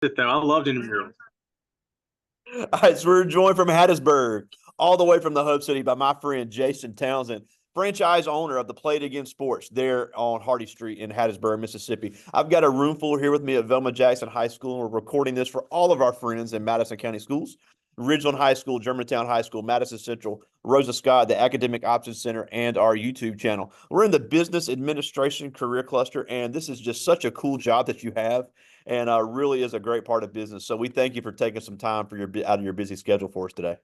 it though. I loved intramurals. All right, so we're joined from Hattiesburg, all the way from the Hub City by my friend Jason Townsend, franchise owner of the Play It Again Sports there on Hardy Street in Hattiesburg, Mississippi. I've got a room full here with me at Velma Jackson High School, and we're recording this for all of our friends in Madison County Schools. Ridgeland High School, Germantown High School, Madison Central, Rosa Scott, the Academic Options Center, and our YouTube channel. We're in the Business Administration Career Cluster, and this is just such a cool job that you have, and really is a great part of business. So we thank you for taking some time for your out of your busy schedule for us today.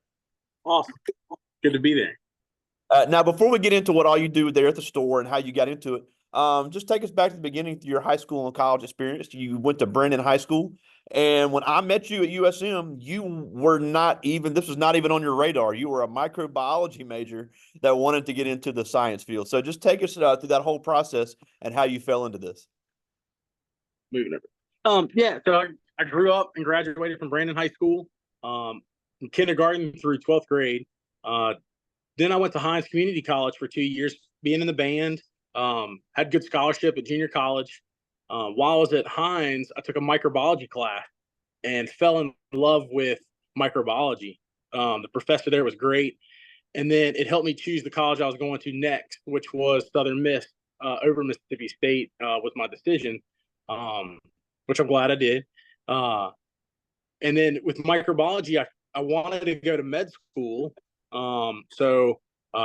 Awesome. Good to be there. Now, before we get into what all you do there at the store and how you got into it, just take us back to the beginning of your high school and college experience. You went to Brandon High School, and when I met you at USM, you were not even, this was not even on your radar. You were a microbiology major that wanted to get into the science field. So just take us through that whole process and how you fell into this. Moving over. Yeah, so I grew up and graduated from Brandon High School, from kindergarten through 12th grade. Then I went to Hines Community College for 2 years, being in the band. Had good scholarship at junior college. While I was at Hines, I took a microbiology class and fell in love with microbiology. The professor there was great. And then it helped me choose the college I was going to next, which was Southern Miss over Mississippi State was my decision, which I'm glad I did. And then with microbiology, I wanted to go to med school. So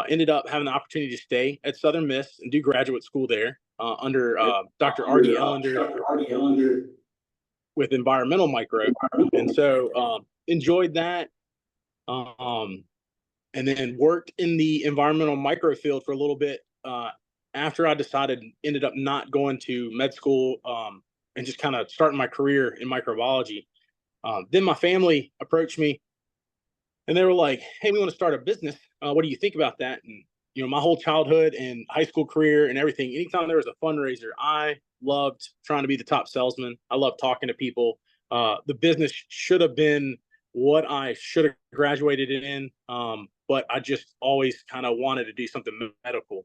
ended up having the opportunity to stay at Southern Miss and do graduate school there under Dr. R.D. Ellender with environmental micro. And so enjoyed that. And then worked in the environmental micro field for a little bit after I ended up not going to med school and just kind of starting my career in microbiology. Then my family approached me and they were like, hey, we want to start a business. What do you think about that? And, you know, my whole childhood and high school career and everything, anytime there was a fundraiser, I loved trying to be the top salesman. I loved talking to people. The business should have been what I should have graduated in, but I just always kind of wanted to do something medical.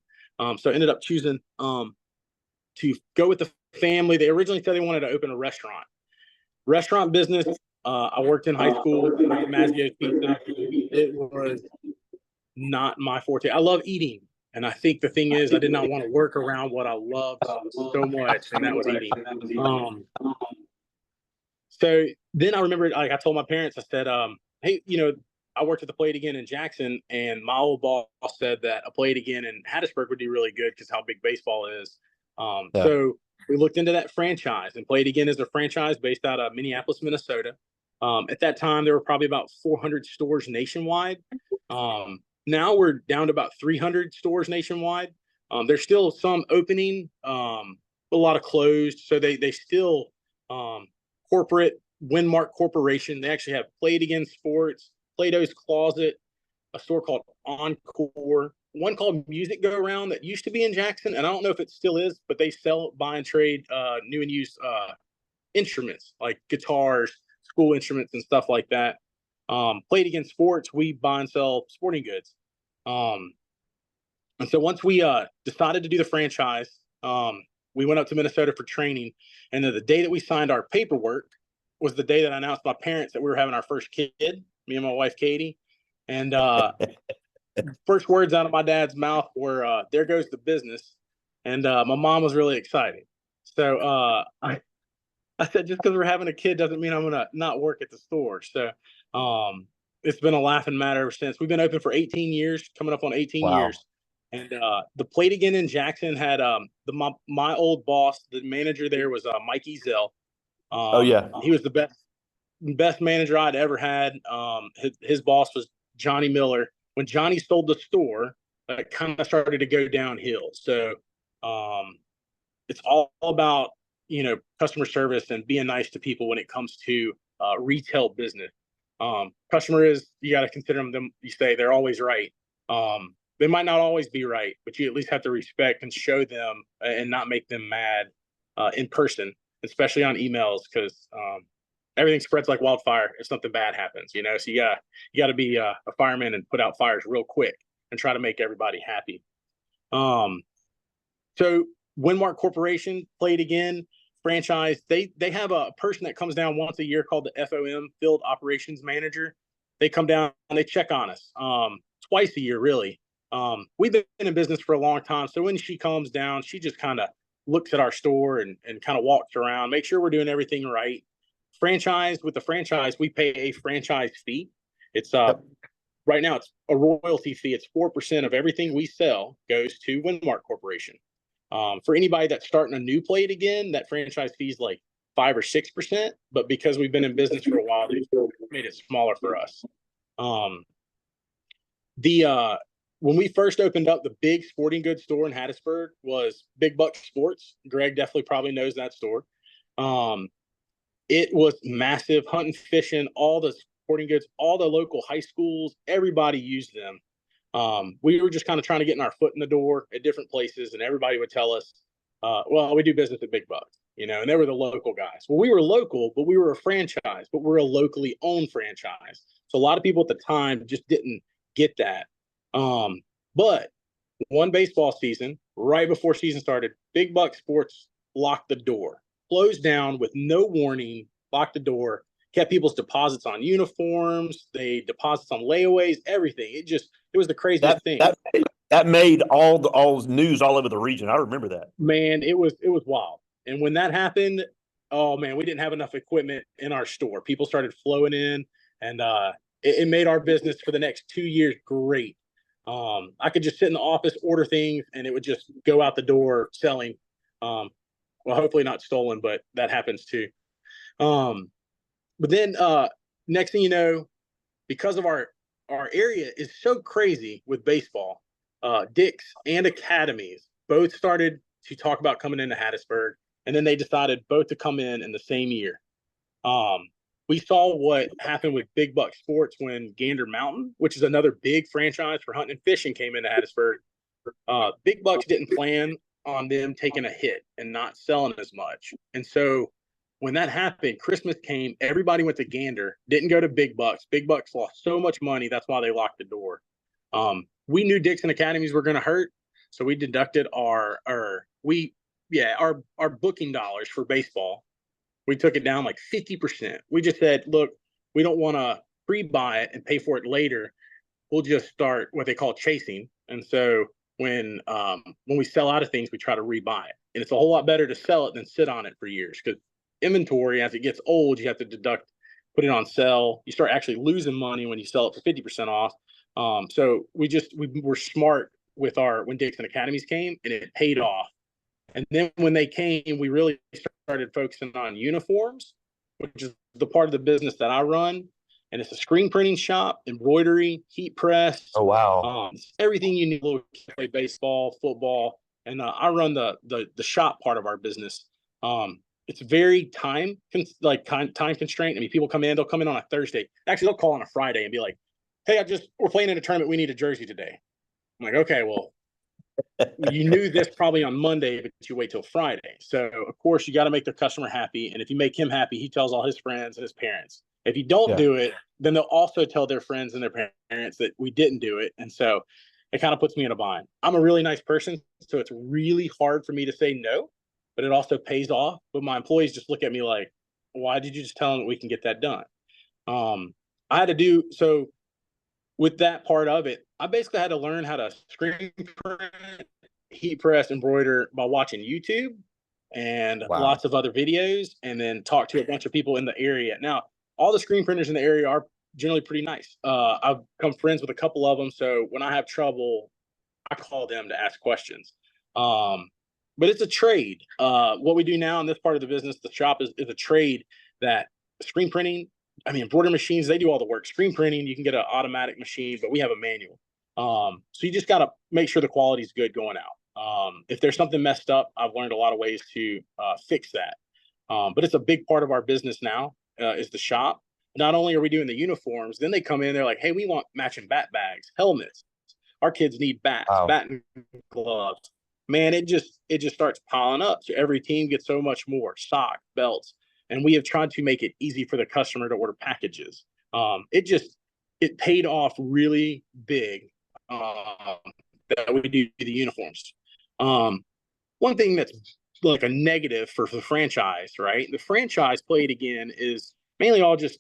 So I ended up choosing to go with the family. They originally said they wanted to open a restaurant business. I worked in high school with Mazzio's Pizza. It was not my forte. I love eating. And I think the thing is, I did not want to work around what I loved so much, and that was eating. So then I remember, like I told my parents, I said, hey, you know, I worked at the Play It Again in Jackson, and my old boss said that a Play It Again in Hattiesburg would do really good because how big baseball is. Yeah. So we looked into that franchise, and Play It Again is a franchise based out of Minneapolis, Minnesota. At that time, there were probably about 400 stores nationwide. Now we're down to about 300 stores nationwide. There's still some opening, a lot of closed. So they still corporate Winmark Corporation. They actually have Play It Again Sports, Plato's Closet, a store called Encore, one called Music Go Around that used to be in Jackson, and I don't know if it still is, but they sell, buy, and trade new and used instruments like guitars, school instruments, and stuff like that. Play It Again Sports, we buy and sell sporting goods. And so once we decided to do the franchise, we went up to Minnesota for training. And then the day that we signed our paperwork was the day that I announced to my parents that we were having our first kid, me and my wife, Katie. And first words out of my dad's mouth were, there goes the business. And my mom was really excited. So I said, just because we're having a kid doesn't mean I'm going to not work at the store. So it's been a laughing matter ever since. We've been open for 18 years, coming up on 18 Wow. years. And the Play It Again in Jackson had my old boss, the manager there was Mike Ezel. Oh, yeah. He was the best manager I'd ever had. His boss was Johnny Miller. When Johnny sold the store, it kind of started to go downhill. So it's all about, you know, customer service and being nice to people when it comes to retail business. Customer is, you got to consider them, you say they're always right. They might not always be right, but you at least have to respect and show them and not make them mad in person, especially on emails, because everything spreads like wildfire if something bad happens, you know. So you gotta be a fireman and put out fires real quick and try to make everybody happy. So Winmark Corporation, Play It Again, franchise. They have a person that comes down once a year called the FOM, Field Operations Manager. They come down and they check on us twice a year, really. We've been in business for a long time, so when she comes down, she just kind of looks at our store and kind of walks around, make sure we're doing everything right. With the franchise, we pay a franchise fee. It's Yep. right now it's a royalty fee. It's 4% of everything we sell goes to Windmark Corporation. For anybody that's starting a new plate again, that franchise fee is like 5 or 6%. But because we've been in business for a while, they've made it smaller for us. The When we first opened up, the big sporting goods store in Hattiesburg was Big Buck Sports. Greg definitely probably knows that store. It was massive, hunting, fishing, all the sporting goods, all the local high schools, everybody used them. We were just kind of trying to get our foot in the door at different places, and everybody would tell us, well, we do business at Big Buck, and they were the local guys. Well, we were local, but we were a franchise, but we're a locally owned franchise. So a lot of people at the time just didn't get that. But one baseball season, right before season started, Big Buck Sports locked the door, closed down with no warning, locked the door, kept people's deposits on uniforms, they deposits on layaways, everything. It was the craziest thing. That made all news all over the region. I remember that. Man, it was wild. And when that happened, oh man, we didn't have enough equipment in our store. People started flowing in, and it made our business for the next 2 years great. I could just sit in the office, order things, and it would just go out the door selling. Well, hopefully not stolen, but that happens too. But then next thing you know, because of our area is so crazy with baseball, Dick's and academies both started to talk about coming into Hattiesburg, and then they decided both to come in the same year. We saw what happened with Big Buck Sports when Gander Mountain, which is another big franchise for hunting and fishing, came into Hattiesburg. Big Bucks didn't plan on them taking a hit and not selling as much. And so when that happened, Christmas came, everybody went to Gander, didn't go to Big Bucks. Big Bucks lost so much money, that's why they locked the door. We knew Dixon Academies were going to hurt, so we deducted our booking dollars for baseball. We took it down like 50%. We just said, look, we don't want to pre-buy it and pay for it later. We'll just start what they call chasing. And so when we sell out of things, we try to rebuy it. And it's a whole lot better to sell it than sit on it for years, because inventory, as it gets old, you have to deduct, put it on sell. You start actually losing money when you sell it for 50% off. So we were smart with when Dixon Academies came, and it paid off. And then when they came, we really started focusing on uniforms, which is the part of the business that I run. And it's a screen printing shop, embroidery, heat press. Oh, wow. Everything you need to play baseball, football. And I run the shop part of our business. It's very time constraint. I mean, people come in, they'll come in on a Thursday. Actually, they'll call on a Friday and be like, hey, we're playing in a tournament. We need a jersey today. I'm like, okay, well, you knew this probably on Monday, but you wait till Friday. So of course you got to make the customer happy. And if you make him happy, he tells all his friends and his parents. If you don't do it, then they'll also tell their friends and their parents that we didn't do it. And so it kind of puts me in a bind. I'm a really nice person, so it's really hard for me to say no, but it also pays off. But my employees just look at me like, why did you just tell them that we can get that done? I had to do so. With that part of it, I basically had to learn how to screen print, heat press, embroider by watching YouTube and lots of other videos, and then talk to a bunch of people in the area. Now, all the screen printers in the area are generally pretty nice. I've become friends with a couple of them, so when I have trouble, I call them to ask questions. But it's a trade. What we do now in this part of the business, the shop is a trade that screen printing, embroidery machines, they do all the work. Screen printing, you can get an automatic machine, but we have a manual. So you just got to make sure the quality is good going out. If there's something messed up, I've learned a lot of ways to fix that. But it's a big part of our business now, is the shop. Not only are we doing the uniforms, then they come in, they're like, hey, we want matching bat bags, helmets. Our kids need bats, batting gloves. Man, it just starts piling up. So every team gets so much more, socks, belts. And we have tried to make it easy for the customer to order packages. It paid off really big that we do the uniforms. One thing that's like a negative for the franchise, right? The franchise Play It Again is mainly all just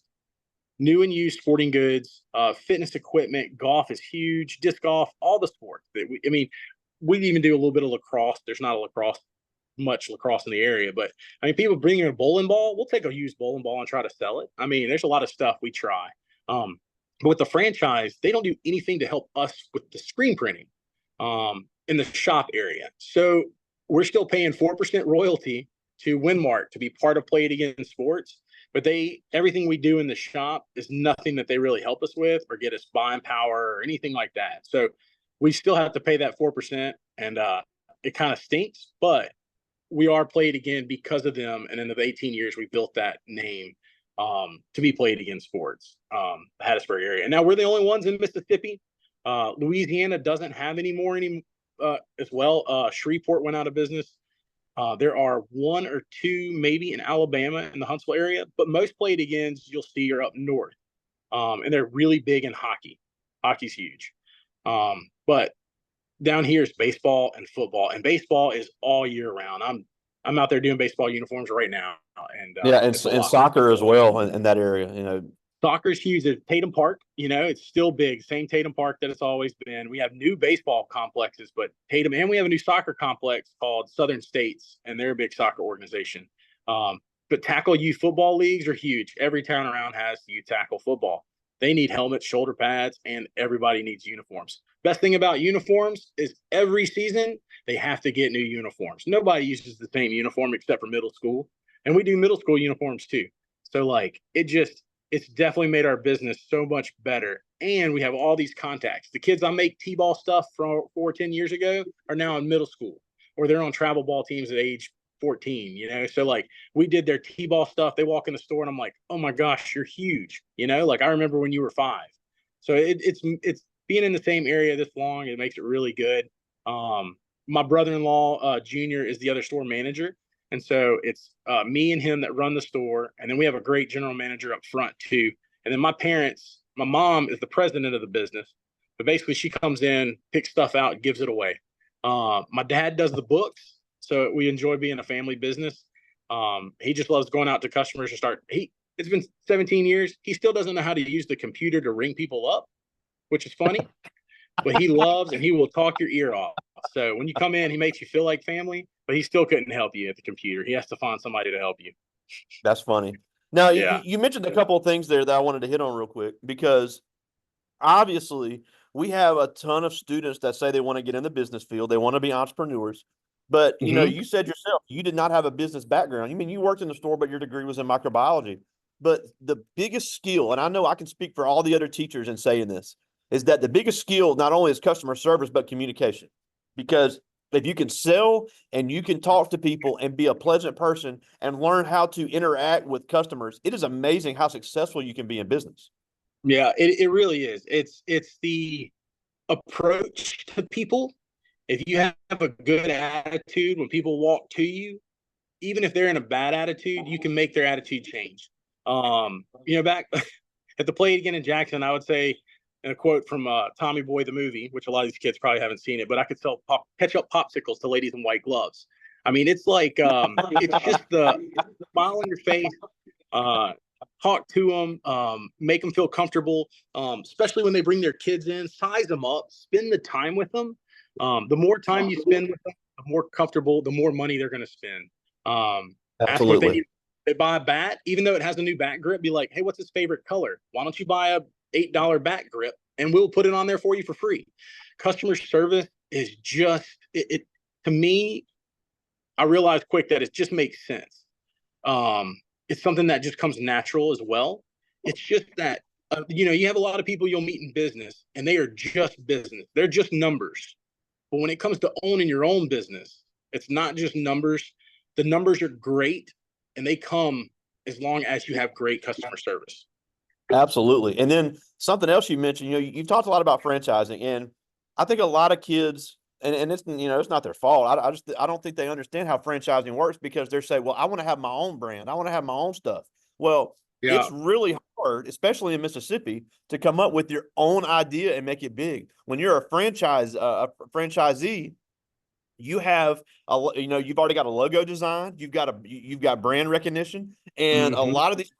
new and used sporting goods, fitness equipment. Golf is huge, disc golf, all the sports. I mean, we even do a little bit of lacrosse. There's not a much lacrosse in the area, but I mean, people bring in a bowling ball. We'll take a used bowling ball and try to sell it. I mean, there's a lot of stuff we try. But with the franchise, they don't do anything to help us with the screen printing in the shop area. So we're still paying 4% royalty to Winmark to be part of Play It Again Sports. But everything we do in the shop is nothing that they really help us with or get us buying power or anything like that. So we still have to pay that 4%, and it kind of stinks, but we are Play It Again because of them. And in the 18 years, we built that name to be Play It Again Sports, the Hattiesburg area. And now we're the only ones in Mississippi. Louisiana doesn't have any more as well. Shreveport went out of business. There are one or two maybe in Alabama in the Huntsville area, but most Play It Agains you'll see are up north. And they're really big in hockey. Hockey's huge. But down here is baseball and football, and baseball is all year round. I'm out there doing baseball uniforms right now, and and soccer as well in that area. You know, soccer's huge at Tatum Park. You know, it's still big. Same Tatum Park that it's always been. We have new baseball complexes, but Tatum, and we have a new soccer complex called Southern States, and they're a big soccer organization. But tackle youth football leagues are huge. Every town around has youth tackle football. They need helmets, shoulder pads, and everybody needs uniforms. Best thing about uniforms is every season they have to get new uniforms. Nobody uses the same uniform except for middle school, and we do middle school uniforms too. So like it's definitely made our business so much better. And we have all these contacts. The kids I make T-ball stuff from 10 years ago are now in middle school, or they're on travel ball teams at age 14, you know? So like we did their T-ball stuff. They walk in the store and I'm like, oh my gosh, you're huge. You know, like I remember when you were 5. So it's being in the same area this long, it makes it really good. My brother-in-law, Junior, is the other store manager. And so it's me and him that run the store. And then we have a great general manager up front too. And then my mom is the president of the business. But basically she comes in, picks stuff out, and gives it away. My dad does the books. So we enjoy being a family business. He just loves going out to customers and it's been 17 years. He still doesn't know how to use the computer to ring people up, which is funny. But he loves and he will talk your ear off. So when you come in, he makes you feel like family, but he still couldn't help you at the computer. He has to find somebody to help you. That's funny. Now, yeah. you mentioned a couple of things there that I wanted to hit on real quick, because obviously we have a ton of students that say they want to get in the business field. They want to be entrepreneurs. But, you know, you said yourself, you did not have a business background. You mean you worked in the store, but your degree was in microbiology. But the biggest skill, and I know I can speak for all the other teachers in saying this, is that the biggest skill not only is customer service, but communication. Because if you can sell and you can talk to people and be a pleasant person and learn how to interact with customers, it is amazing how successful you can be in business. Yeah, it really is. It's the approach to people. If you have a good attitude when people walk to you, even if they're in a bad attitude, you can make their attitude change. You know, back at the Play It Again in Jackson, I would say, in a quote from Tommy Boy the movie, which a lot of these kids probably haven't seen it, but I could sell ketchup popsicles to ladies in white gloves. I mean, it's like it's just the smile on your face. Talk to them, make them feel comfortable, especially when they bring their kids in. Size them up, spend the time with them. The more time you spend with them, the more comfortable, the more money they're going to spend. Ask them if they need. They buy a bat, even though it has a new bat grip. Be like, hey, what's his favorite color? Why don't you buy a $8 bat grip and we'll put it on there for you for free? Customer service is just it to me. I realized quick that it just makes sense. It's something that just comes natural as well. It's just that you know, you have a lot of people you'll meet in business and they are just business. They're just numbers. But when it comes to owning your own business, it's not just numbers. The numbers are great and they come as long as you have great customer service. Absolutely. And then something else you mentioned, you know, you've talked a lot about franchising, and I think a lot of kids, and it's, you know, it's not their fault. I don't think they understand how franchising works, because they're saying, well, I want to have my own brand. I want to have my own stuff. Well, it's really hard, especially in Mississippi, to come up with your own idea and make it big. When you're a franchisee, you have you've already got a logo design, you've got brand recognition, and a Hmm. lot of these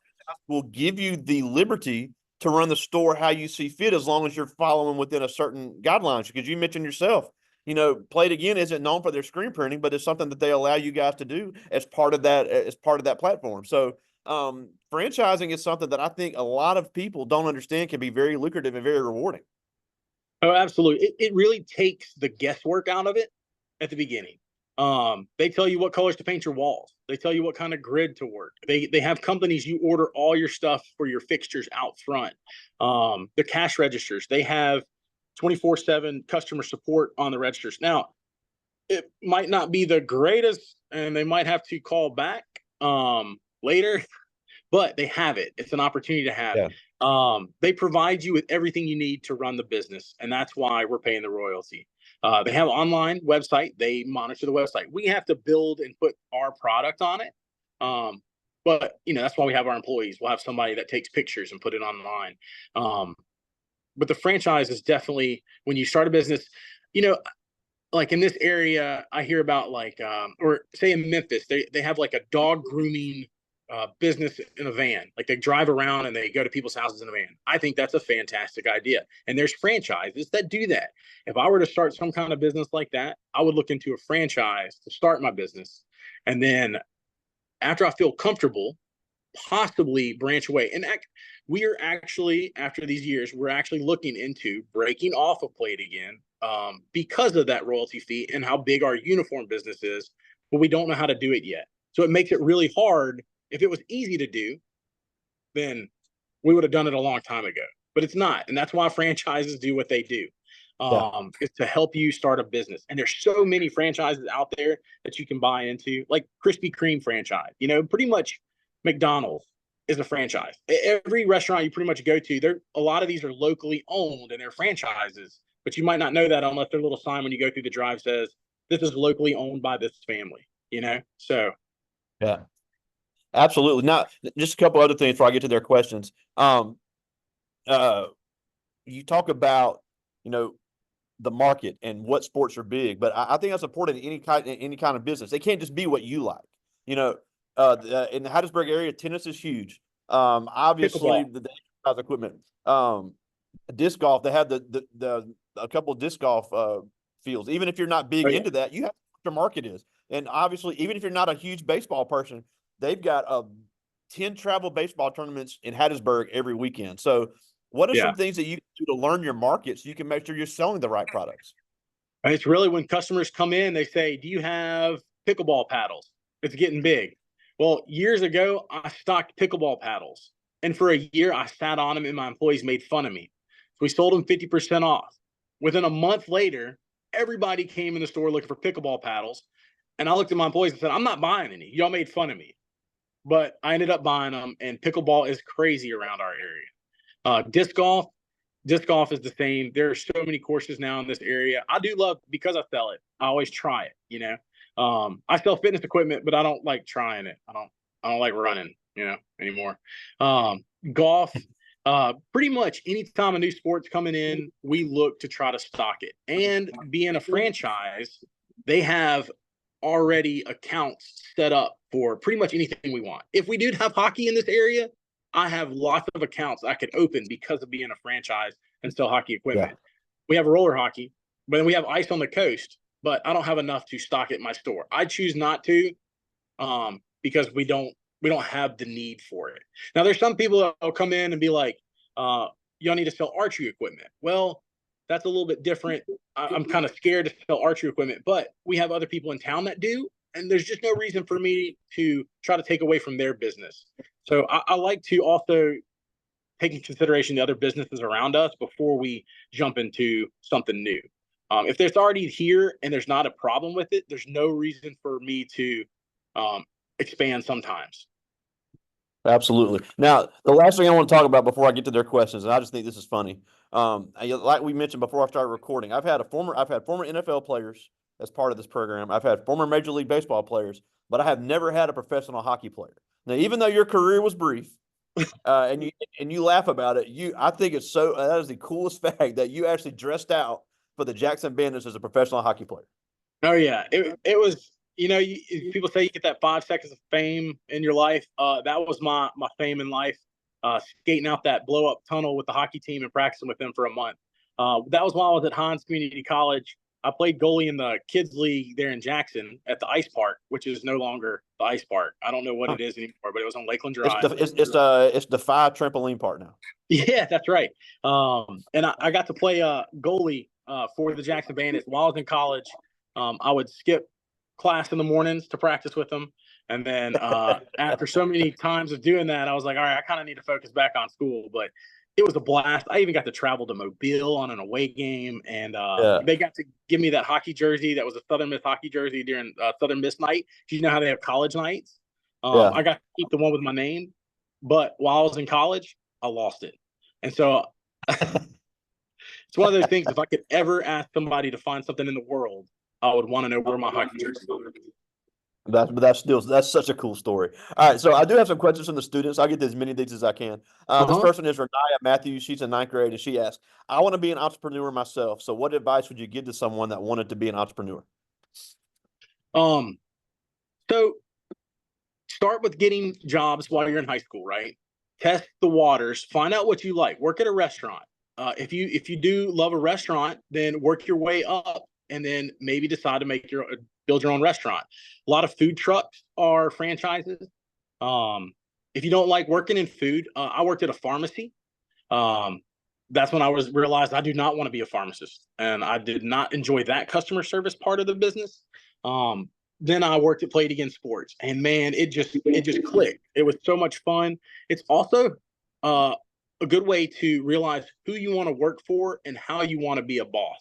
will give you the liberty to run the store how you see fit, as long as you're following within a certain guidelines. Because you mentioned yourself, Play It Again isn't known for their screen printing, but it's something that they allow you guys to do as part of that platform. So franchising is something that I think a lot of people don't understand can be very lucrative and very rewarding. Oh, absolutely. It really takes the guesswork out of it at the beginning. They tell you what colors to paint your walls. They tell you what kind of grid to work. They have companies, you order all your stuff for your fixtures out front. The cash registers, they have 24/7 customer support on the registers. Now, it might not be the greatest, and they might have to call back later, but they have it. It's an opportunity to have. Yeah. They provide you with everything you need to run the business, and that's why we're paying the royalty. They have an online website. They monitor the website. We have to build and put our product on it. But that's why we have our employees. We'll have somebody that takes pictures and put it online. But the franchise is definitely, when you start a business, you know, like in this area, I hear about or say in Memphis, they have like a dog grooming business in a van. Like they drive around and they go to people's houses in a van. I think that's a fantastic idea. And there's franchises that do that. If I were to start some kind of business like that, I would look into a franchise to start my business. And then after I feel comfortable, possibly branch away. And we are actually, after these years, we're actually looking into breaking off of Play It Again because of that royalty fee and how big our uniform business is, but we don't know how to do it yet. So it makes it really hard. If it was easy to do, then we would have done it a long time ago, but it's not. And that's why franchises do what they do. Yeah. Is to help you start a business. And there's so many franchises out there that you can buy into, like Krispy Kreme franchise. Pretty much McDonald's is a franchise. Every restaurant you pretty much go to, a lot of these are locally owned and they're franchises, but you might not know that unless their little sign when you go through the drive says, this is locally owned by this family. So Yeah. Absolutely. Now, just a couple other things before I get to their questions. You talk about, the market and what sports are big, but I think that's important in any kind of business. They can't just be what you like. In the Hattiesburg area, tennis is huge. Obviously, pickleball. the exercise equipment, disc golf. They have a couple of disc golf fields. Even if you're not big Oh, yeah. into that, you have what your market is. And obviously, even if you're not a huge baseball person, they've got 10 travel baseball tournaments in Hattiesburg every weekend. So what are Yeah. some things that you do to learn your market so you can make sure you're selling the right products? And it's really when customers come in, they say, do you have pickleball paddles? It's getting big. Well, years ago, I stocked pickleball paddles. And for a year, I sat on them and my employees made fun of me. So we sold them 50% off. Within a month later, everybody came in the store looking for pickleball paddles. And I looked at my employees and said, I'm not buying any. Y'all made fun of me. But I ended up buying them, and pickleball is crazy around our area. Disc golf, disc golf is the same. There are so many courses now in this area. I do love, because I sell it, I always try it. I sell fitness equipment, but I don't like trying it. I don't like running, anymore. Golf, pretty much anytime a new sport's coming in, we look to try to stock it. And being a franchise, they have already accounts set up for pretty much anything we want. If we did have hockey in this area, I have lots of accounts I could open because of being a franchise and sell hockey Yeah. equipment. We have roller hockey, but then we have ice on the coast, but I don't have enough to stock it in my store. I choose not to, because we don't have the need for it. Now there's some people that will come in and be like, y'all need to sell archery equipment. Well, that's a little bit different. I'm kind of scared to sell archery equipment, but we have other people in town that do, and there's just no reason for me to try to take away from their business. So I like to also take into consideration the other businesses around us before we jump into something new. If there's already here and there's not a problem with it, there's no reason for me to expand sometimes. Absolutely. Now, the last thing I want to talk about before I get to their questions, and I just think this is funny. Like we mentioned before I started recording, I've had former NFL players as part of this program. I've had former Major League Baseball players, but I have never had a professional hockey player. Now, even though your career was brief, and you laugh about it, I think it's that is the coolest fact that you actually dressed out for the Jackson Bandits as a professional hockey player. Oh yeah, it was. People say you get that 5 seconds of fame in your life. That was my fame in life. Skating out that blow up tunnel with the hockey team and practicing with them for a month. That was while I was at Hines Community College. I played goalie in the kids league there in Jackson at the ice park, which is no longer the ice park. I don't know what it is anymore, but it was on Lakeland It's Drive. the it's the five trampoline part now. Yeah, that's right. And I got to play goalie for the Jackson Bandits while I was in college. I would skip class in the mornings to practice with them. And then after so many times of doing that, I was like, all right, I kind of need to focus back on school. But it was a blast. I even got to travel to Mobile on an away game. And Yeah, they got to give me that hockey jersey that was a Southern Miss hockey jersey during Southern Miss night. Do you know how they have college nights? yeah. I got to keep the one with my name. But while I was in college, I lost it. And so it's one of those things. If I could ever ask somebody to find something in the world, I would want to know where my hockey jersey is. That's such a cool story. All right, so I do have some questions from the students. I'll get to as many of these as I can. This Uh-huh. person is Renaya Matthews. She's in ninth grade, and she asks, "I want to be an entrepreneur myself. So, what advice would you give to someone that wanted to be an entrepreneur?" Um, so start with getting jobs while you're in high school, right? Test the waters, find out what you like. Work at a restaurant. If you do love a restaurant, then work your way up, and then maybe decide to build your own restaurant. A lot of food trucks are franchises. Um, if you don't like working in food, I worked at a pharmacy. Um, that's when I was realized I do not want to be a pharmacist, and I did not enjoy that customer service part of the business. Um, then I worked at Played Against Sports, and man, it just clicked. It was so much fun. It's also uh, a good way to realize who you want to work for and how you want to be a boss.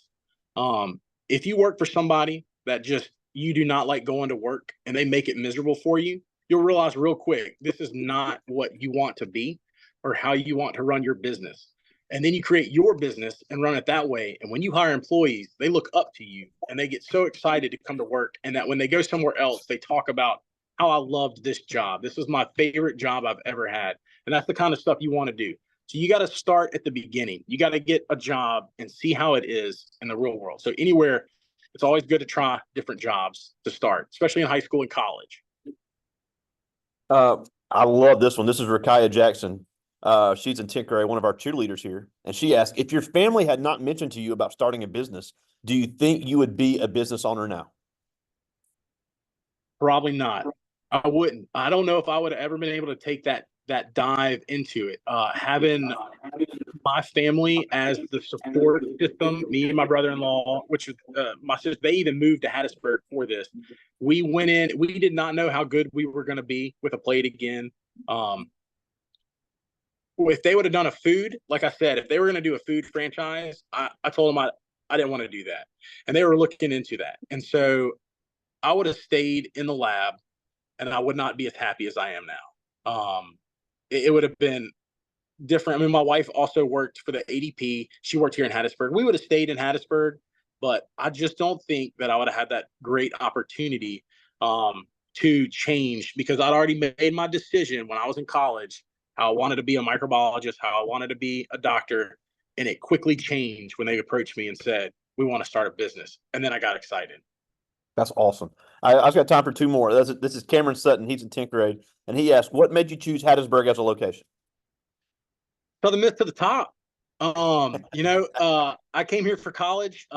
If you work for somebody that just you do not like going to work and they make it miserable for you, you'll realize real quick this is not what you want to be or how you want to run your business. And then you create your business and run it that way. And when you hire employees, they look up to you and they get so excited to come to work. And that when they go somewhere else, they talk about how I loved this job. This was my favorite job I've ever had. And that's the kind of stuff you want to do. So you got to start at the beginning. You got to get a job and see how it is in the real world. So anywhere, it's always good to try different jobs to start, especially in high school and college. I love this one. This is Rakaya Jackson. She's in 10th grade, one of our cheerleaders here, and she asked, "If your family had not mentioned to you about starting a business, do you think you would be a business owner now?" Probably not. I wouldn't. I don't know if I would have ever been able to take that dive into it. Having my family as the support system, me and my brother-in-law, which is my sister, they even moved to Hattiesburg for this. We went in. We did not know how good we were going to be with a plate again. Um, if they would have done a food, like I said, if they were going to do a food franchise, I told them I didn't want to do that, and they were looking into that, and so I would have stayed in the lab and I would not be as happy as I am now. It would have been different. I mean, my wife also worked for the ADP. She worked here in Hattiesburg. We would have stayed in Hattiesburg, but I just don't think that I would have had that great opportunity to change because I'd already made my decision when I was in college how I wanted to be a microbiologist, how I wanted to be a doctor. And it quickly changed when they approached me and said, we want to start a business. And then I got excited. That's awesome. I've got time for two more. This is Cameron Sutton. He's in 10th grade, and he asked, "What made you choose Hattiesburg as a location?" So the myth to the top. I came here for college.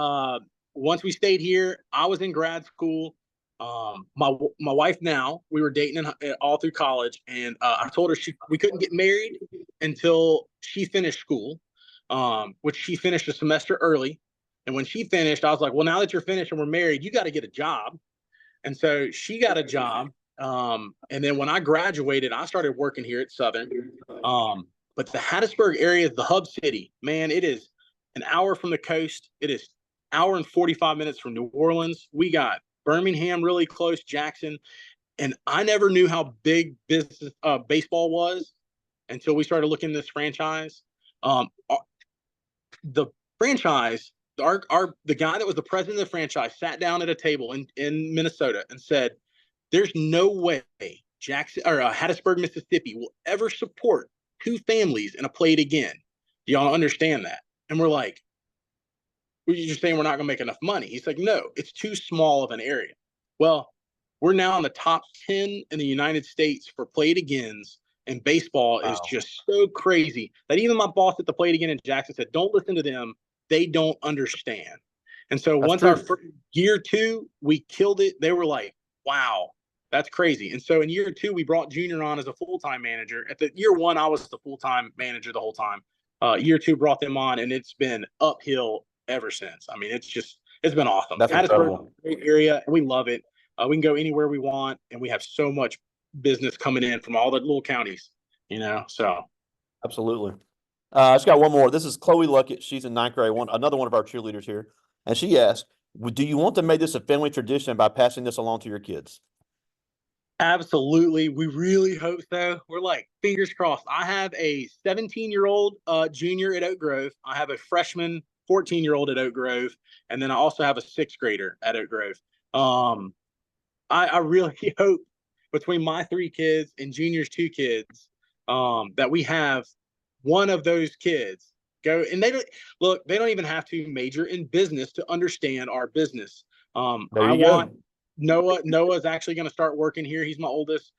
Once we stayed here, I was in grad school. My wife now, we were dating all through college, and I told her we couldn't get married until she finished school, which she finished a semester early. And when she finished, I was like, well, now that you're finished and we're married, you got to get a job. And so she got a job. And then when I graduated, I started working here at Southern. But the Hattiesburg area is the hub city. Man, it is an hour from the coast. It is hour and 45 minutes from New Orleans. We got Birmingham really close, Jackson. And I never knew how big business baseball was until we started looking at this franchise. The franchise, the guy that was the president of the franchise sat down at a table in Minnesota and said, there's no way Jackson or Hattiesburg, Mississippi will ever support two families in a plate again. Do y'all understand that? And we're like, we're just saying we're not going to make enough money. He's like, no, it's too small of an area. Well, we're now in the top 10 in the United States for played agains, and baseball is Wow. just so crazy that even my boss at the Played Again in Jackson said, don't listen to them. They don't understand. And so That's once our true. first, year two, we killed it. They were like, wow, that's crazy. And so in year two, we brought Junior on as a full-time manager. At the year one, I was the full-time manager the whole time. Year two brought them on, and it's been uphill ever since. I mean, it's been awesome. That's Hattiesburg is incredible. a great area, and we love it. We can go anywhere we want, and we have so much business coming in from all the little counties, so. Absolutely. I just got one more. This is Chloe Luckett. She's in ninth grade, another one of our cheerleaders here. And she asked, do you want to make this a family tradition by passing this along to your kids? Absolutely. We really hope so. We're like, fingers crossed. I have a 17-year-old junior at Oak Grove. I have a freshman 14-year-old at Oak Grove. And then I also have a sixth grader at Oak Grove. I really hope between my three kids and Junior's two kids that we have one of those kids go. And they don't even have to major in business to understand our business. There I you want go. Noah's actually going to start working here. He's my oldest.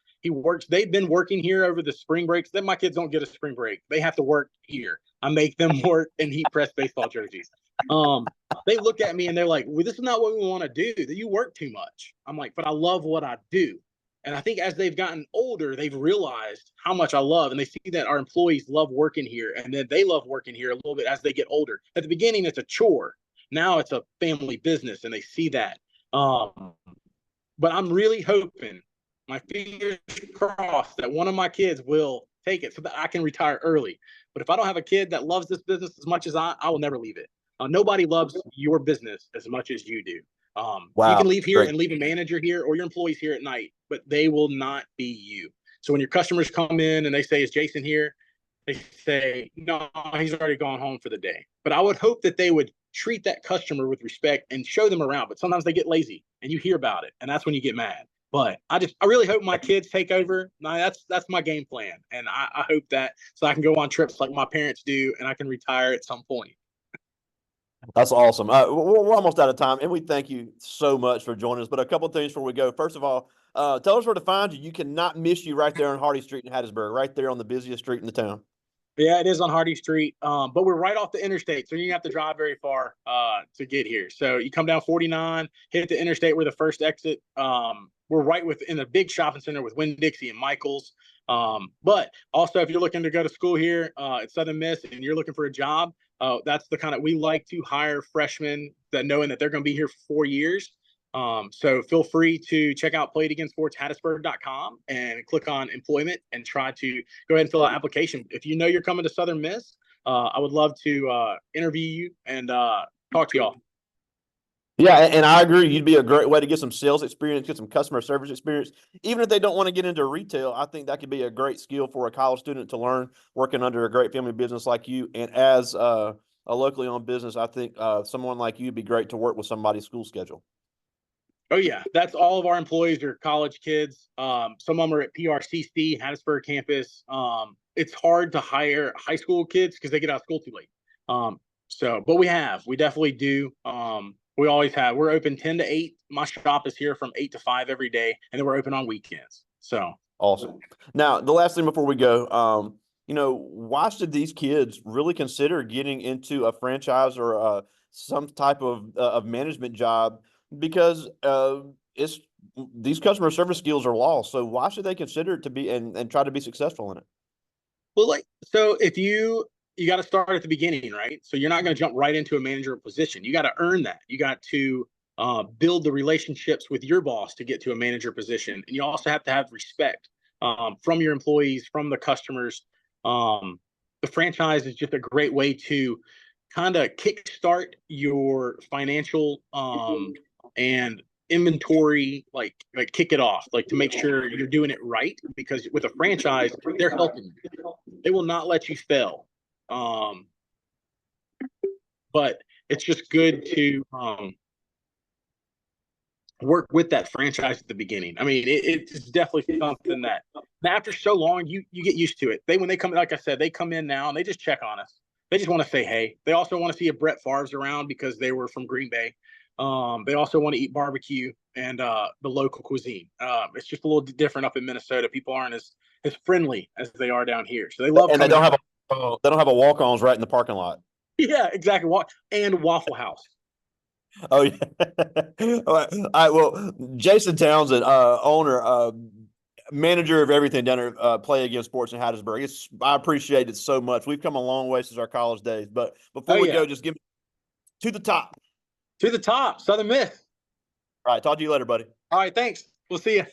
They've been working here over the spring breaks. Then my kids don't get a spring break. They have to work here. I make them work in heat press baseball jerseys. They look at me and they're like, well, this is not what we want to do. That you work too much. I'm like, but I love what I do. And I think as they've gotten older, they've realized how much I love, and they see that our employees love working here, and then they love working here a little bit as they get older. At the beginning, it's a chore. Now it's a family business, and they see that. But I'm really hoping, my fingers crossed, that one of my kids will take it so that I can retire early. But if I don't have a kid that loves this business as much as I will never leave it. Nobody loves your business as much as you do. You Wow. can leave here Great. and leave a manager here or your employees here at night, but they will not be you. So when your customers come in and they say, is Jason here? They say, no, he's already gone home for the day. But I would hope that they would treat that customer with respect and show them around. But sometimes they get lazy and you hear about it. And that's when you get mad. But I really hope my kids take over. Now, that's my game plan. And I hope that so I can go on trips like my parents do and I can retire at some point. That's awesome. We're almost out of time, and we thank you so much for joining us. But a couple of things before we go. First of all, tell us where to find you. You cannot miss you right there on Hardy Street in Hattiesburg, right there on the busiest street in the town. Yeah, it is on Hardy Street, but we're right off the interstate, so you don't have to drive very far to get here. So you come down 49, hit the interstate. We're the first exit. We're right within a big shopping center with Winn-Dixie and Michaels. But also, if you're looking to go to school here at Southern Miss and you're looking for a job, that's the kind of, we like to hire freshmen that knowing that they're going to be here for 4 years. So feel free to check out playedagainsportshattiesburg.com and click on employment and try to go ahead and fill out an application. If you know you're coming to Southern Miss, I would love to interview you and talk to y'all. Yeah, and I agree. You'd be a great way to get some sales experience, get some customer service experience. Even if they don't want to get into retail, I think that could be a great skill for a college student to learn working under a great family business like you. And as a locally owned business, I think someone like you would be great to work with somebody's school schedule. Oh yeah, that's all of our employees are college kids. Some of them are at PRCC, Hattiesburg campus. It's hard to hire high school kids because they get out of school too late. But we definitely do. We always have. We're open 10 to 8. My shop is here from 8 to 5 every day, and then we're open on weekends. So Awesome. Now, the last thing before we go, why should these kids really consider getting into a franchise or some type of management job? Because it's these customer service skills are lost. So why should they consider it to be and try to be successful in it? Well, so if you got to start at the beginning, right? So you're not going to jump right into a manager position. You got to earn that. You got to build the relationships with your boss to get to a manager position, and you also have to have respect from your employees, from the customers. The franchise is just a great way to kind of kickstart your financial and inventory, like kick it off, like to make sure you're doing it right. Because with a franchise, they're helping you. They will not let you fail. But it's just good to work with that franchise at the beginning. I mean, it's definitely something that after so long, you get used to it. When they come, like I said, they come in now and they just check on us. They just want to say hey. They also want to see if Brett Favre's around because they were from Green Bay. They also want to eat barbecue and the local cuisine. It's just a little different up in Minnesota. People aren't as friendly as they are down here, so they love And they coming. don't have a walk-ons right in the parking lot. Yeah, exactly. And Waffle House. Oh yeah. All right. Well, Jason Townsend, owner, manager of everything down there, Play Against Sports in Hattiesburg. I appreciate it so much. We've come a long way since our college days. But before Oh we yeah, go, just give me to the top. to the top. Southern Miss. All right. Talk to you later, buddy. All right, thanks. We'll see you.